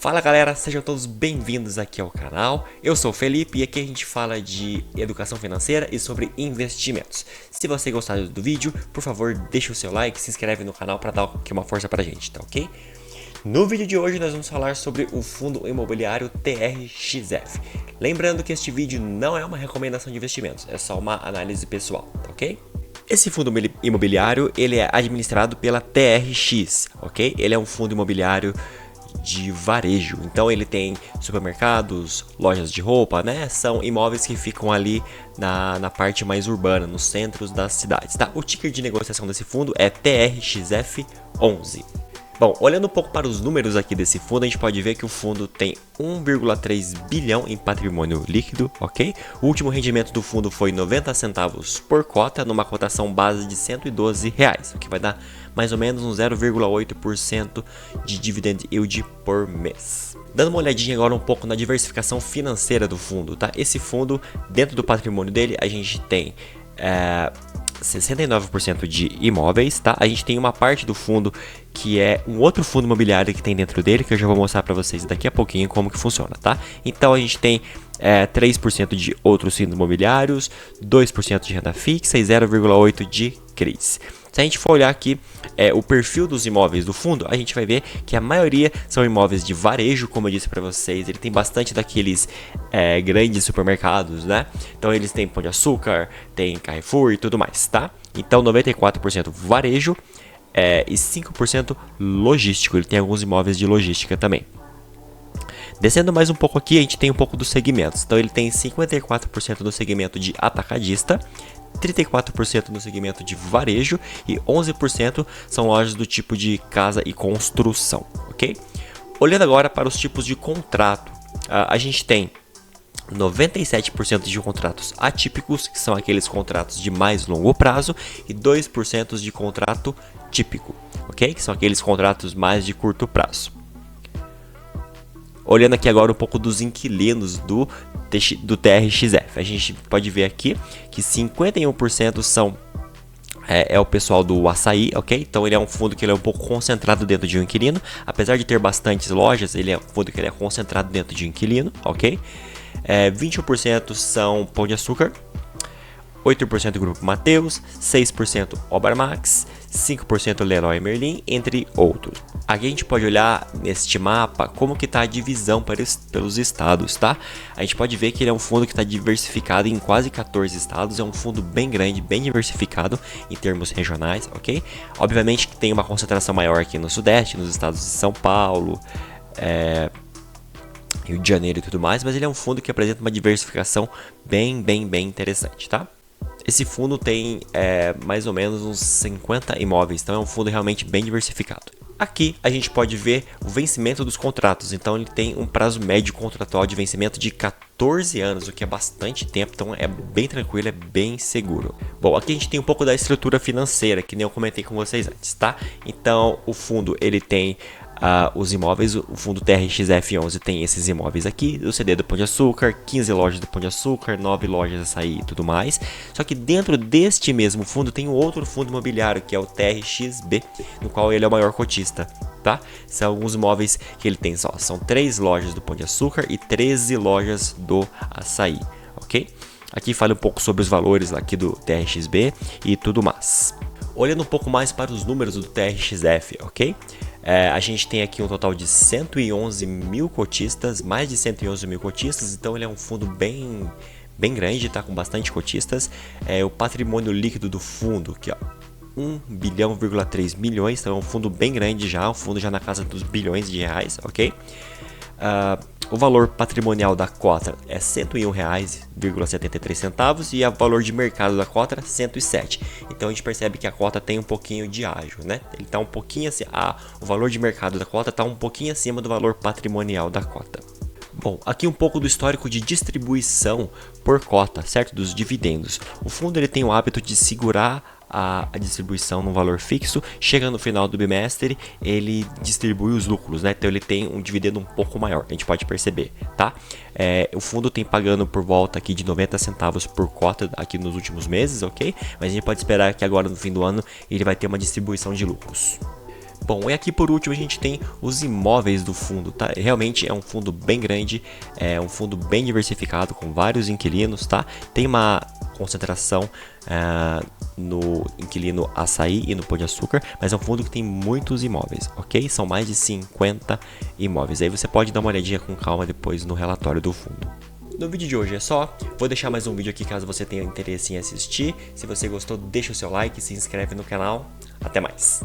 Fala galera, sejam todos bem-vindos aqui ao canal. Eu sou o Felipe e aqui a gente fala de educação financeira e sobre investimentos. Se você gostar do vídeo, por favor, deixa o seu like, se inscreve no canal para dar aqui uma força pra gente, tá ok? No vídeo de hoje nós vamos falar sobre o fundo imobiliário TRXF. Lembrando que este vídeo não é uma recomendação de investimentos, é só uma análise pessoal, tá ok? Esse fundo imobiliário ele é administrado pela TRX, ok? Ele é um fundo imobiliário de varejo, então ele tem supermercados, lojas de roupa, né? São imóveis que ficam ali na parte mais urbana, nos centros das cidades, tá? O ticker de negociação desse fundo é TRXF11. Bom, olhando um pouco para os números aqui desse fundo, a gente pode ver que o fundo tem 1,3 bilhão em patrimônio líquido, ok? O último rendimento do fundo foi 90 centavos por cota, numa cotação base de R$112, o que vai dar mais ou menos um 0,8% de dividend yield por mês. Dando uma olhadinha agora um pouco na diversificação financeira do fundo, tá? Esse fundo, dentro do patrimônio dele, a gente tem 69% de imóveis, tá? A gente tem uma parte do fundo que é um outro fundo imobiliário que tem dentro dele, que eu já vou mostrar para vocês daqui a pouquinho como que funciona, tá? Então a gente tem 3% de outros fundos imobiliários, 2% de renda fixa e 0,8% de CRIs. Se a gente for olhar aqui o perfil dos imóveis do fundo, a gente vai ver que a maioria são imóveis de varejo, como eu disse para vocês. Ele tem bastante daqueles grandes supermercados, né? Então eles têm Pão de Açúcar, tem Carrefour e tudo mais, tá? Então 94% varejo e 5% logístico. Ele tem alguns imóveis de logística também. Descendo mais um pouco aqui, a gente tem um pouco dos segmentos. Então ele tem 54% no segmento de atacadista, 34% no segmento de varejo e 11% são lojas do tipo de casa e construção, ok? Olhando agora para os tipos de contrato, a gente tem 97% de contratos atípicos, que são aqueles contratos de mais longo prazo, e 2% de contrato típico, ok? Que são aqueles contratos mais de curto prazo. Olhando aqui agora um pouco dos inquilinos do TRXF, a gente pode ver aqui que 51% são o pessoal do açaí, ok? Então ele é um fundo que ele é um pouco concentrado dentro de um inquilino, apesar de ter bastantes lojas, ele é um fundo que ele é concentrado dentro de um inquilino, ok? 21% são Pão de Açúcar, 8% Grupo Mateus, 6% Obermax, 5% Leroy Merlin, entre outros. Aqui a gente pode olhar neste mapa como que está a divisão pelos estados, tá? A gente pode ver que ele é um fundo que está diversificado em quase 14 estados, é um fundo bem grande, bem diversificado em termos regionais, ok? Obviamente que tem uma concentração maior aqui no Sudeste, nos estados de São Paulo, Rio de Janeiro e tudo mais, mas ele é um fundo que apresenta uma diversificação bem interessante, tá? Esse fundo tem mais ou menos uns 50 imóveis, então é um fundo realmente bem diversificado. Aqui a gente pode ver o vencimento dos contratos, então ele tem um prazo médio contratual de vencimento de 14 anos, o que é bastante tempo, então é bem tranquilo, é bem seguro. Bom, aqui a gente tem um pouco da estrutura financeira, que nem eu comentei com vocês antes, tá? Então o fundo ele tem os imóveis, o fundo TRXF11 tem esses imóveis aqui, o CD do Pão de Açúcar, 15 lojas do Pão de Açúcar, 9 lojas açaí e tudo mais. Só que dentro deste mesmo fundo tem um outro fundo imobiliário que é o TRXB, no qual ele é o maior cotista, tá? São alguns imóveis que ele tem são 3 lojas do Pão de Açúcar e 13 lojas do açaí, ok? Aqui fala um pouco sobre os valores aqui do TRXB e tudo mais. Olhando um pouco mais para os números do TRXF, ok? A gente tem aqui um total de 111 mil cotistas, mais de 111 mil cotistas, então ele é um fundo bem grande, tá? Com bastante cotistas. O patrimônio líquido do fundo, que é 1,3 bilhões, então é um fundo bem grande já, um fundo já na casa dos bilhões de reais, ok? O valor patrimonial da cota é R$101,73 e o valor de mercado da cota é 107. Então a gente percebe que a cota tem um pouquinho de ágio, né? Ele tá um pouquinho assim, o valor de mercado da cota está um pouquinho acima do valor patrimonial da cota. Bom, aqui um pouco do histórico de distribuição por cota, certo? Dos dividendos. O fundo ele tem o hábito de segurar a distribuição num valor fixo, chega no final do bimestre, ele distribui os lucros, né? Então ele tem um dividendo um pouco maior, a gente pode perceber, tá? O fundo tem pagando por volta aqui de 90 centavos por cota aqui nos últimos meses, ok? Mas a gente pode esperar que agora no fim do ano ele vai ter uma distribuição de lucros. Bom, e aqui por último a gente tem os imóveis do fundo, tá? Realmente é um fundo bem grande, é um fundo bem diversificado, com vários inquilinos, tá? Tem uma concentração no inquilino Açaí e no Pão de Açúcar, mas é um fundo que tem muitos imóveis, ok? São mais de 50 imóveis. Aí você pode dar uma olhadinha com calma depois no relatório do fundo. No vídeo de hoje é só, vou deixar mais um vídeo aqui caso você tenha interesse em assistir. Se você gostou, deixa o seu like, se inscreve no canal. Até mais!